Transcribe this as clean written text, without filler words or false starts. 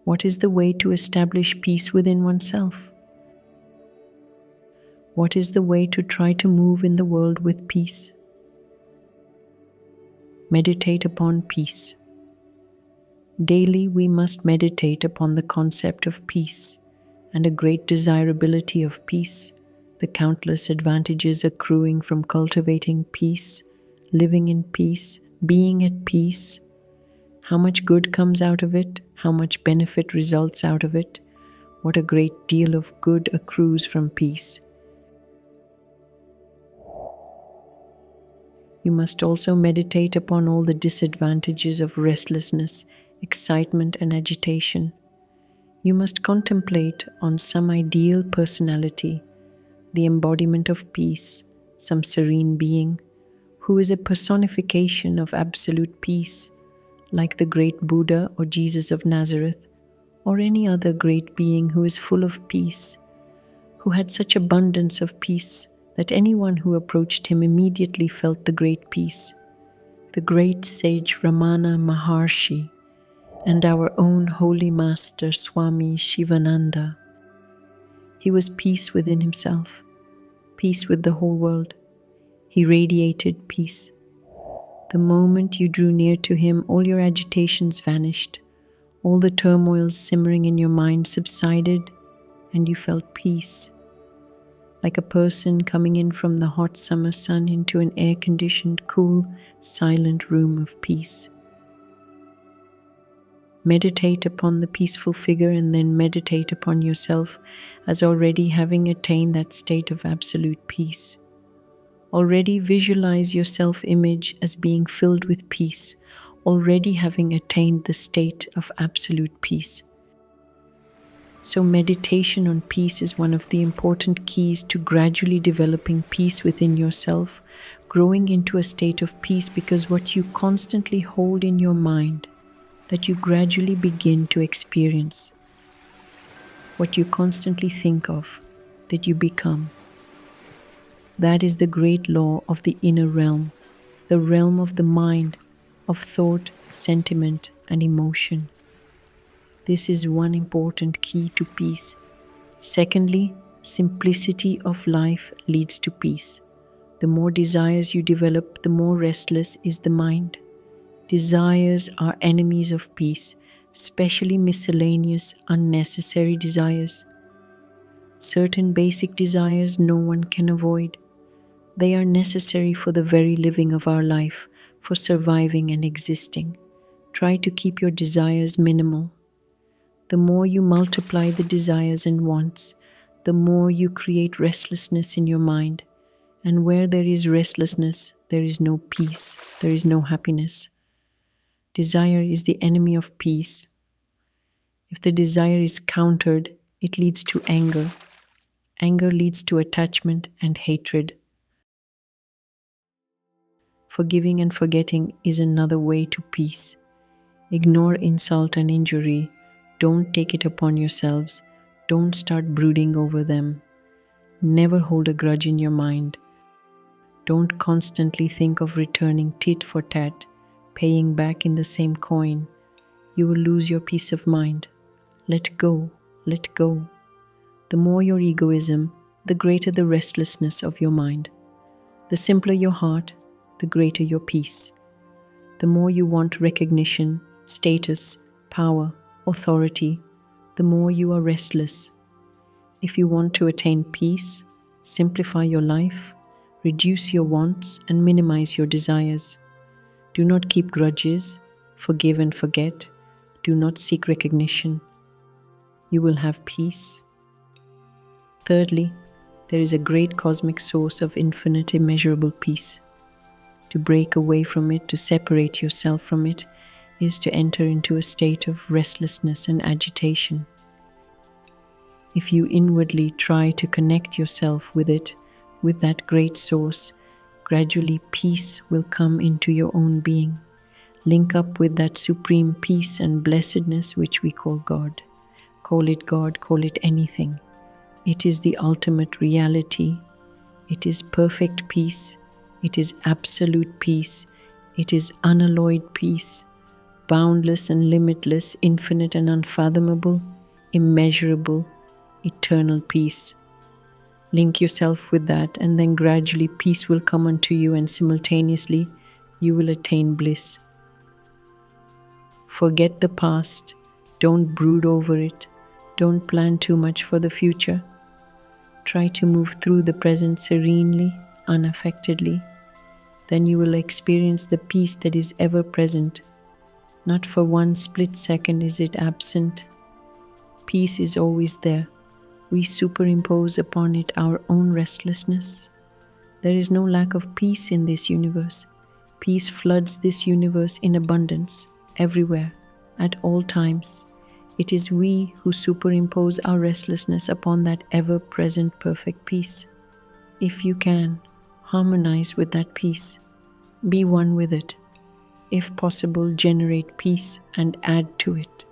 What is the way to establish peace within oneself? What is the way to try to move in the world with peace? Meditate upon peace. Daily we must meditate upon the concept of peace and a great desirability of peace, the countless advantages accruing from cultivating peace, living in peace, being at peace. How much good comes out of it, how much benefit results out of it, what a great deal of good accrues from peace. You must also meditate upon all the disadvantages of restlessness, excitement, and agitation. You must contemplate on some ideal personality, the embodiment of peace, some serene being, who is a personification of absolute peace, like the great Buddha or Jesus of Nazareth, or any other great being who is full of peace, who had such abundance of peace that anyone who approached him immediately felt the great peace. The great sage Ramana Maharshi and our own holy master Swami Chidananda. He was peace within himself, peace with the whole world. He radiated peace. The moment you drew near to him, all your agitations vanished, all the turmoils simmering in your mind subsided, and you felt peace, like a person coming in from the hot summer sun into an air-conditioned, cool, silent room of peace. Meditate upon the peaceful figure and then meditate upon yourself as already having attained that state of absolute peace. Already visualize your self-image as being filled with peace, already having attained the state of absolute peace. So meditation on peace is one of the important keys to gradually developing peace within yourself, growing into a state of peace, because what you constantly hold in your mind, that you gradually begin to experience. What you constantly think of, that you become. That is the great law of the inner realm, the realm of the mind, of thought, sentiment, and emotion. This is one important key to peace. Secondly, simplicity of life leads to peace. The more desires you develop, the more restless is the mind. Desires are enemies of peace, especially miscellaneous, unnecessary desires. Certain basic desires no one can avoid. They are necessary for the very living of our life, for surviving and existing. Try to keep your desires minimal. The more you multiply the desires and wants, the more you create restlessness in your mind. And where there is restlessness, there is no peace, there is no happiness. Desire is the enemy of peace. If the desire is countered, it leads to anger. Anger leads to attachment and hatred. Forgiving and forgetting is another way to peace. Ignore insult and injury. Don't take it upon yourselves. Don't start brooding over them. Never hold a grudge in your mind. Don't constantly think of returning tit for tat, paying back in the same coin. You will lose your peace of mind. Let go, let go. The more your egoism, the greater the restlessness of your mind. The simpler your heart, the greater your peace. The more you want recognition, status, power, authority, the more you are restless. If you want to attain peace, simplify your life, reduce your wants, and minimize your desires. Do not keep grudges, forgive and forget. Do not seek recognition. You will have peace. Thirdly, there is a great cosmic source of infinite, immeasurable peace. To break away from it, to separate yourself from it, is to enter into a state of restlessness and agitation. If you inwardly try to connect yourself with it, with that great source, gradually peace will come into your own being. Link up with that supreme peace and blessedness which we call God. Call it God, call it anything. It is the ultimate reality. It is perfect peace. It is absolute peace. It is unalloyed peace. boundless and limitless, infinite and unfathomable, immeasurable, eternal peace. Link yourself with that, and then gradually peace will come unto you, and simultaneously you will attain bliss. Forget the past. Don't brood over it. Don't plan too much for the future. Try to move through the present serenely, unaffectedly. Then you will experience the peace that is ever present. Not for one split second is it absent. Peace is always there. We superimpose upon it our own restlessness. There is no lack of peace in this universe. Peace floods this universe in abundance, everywhere, at all times. It is we who superimpose our restlessness upon that ever-present perfect peace. If you can, harmonize with that peace. Be one with it. If possible, generate peace and add to it.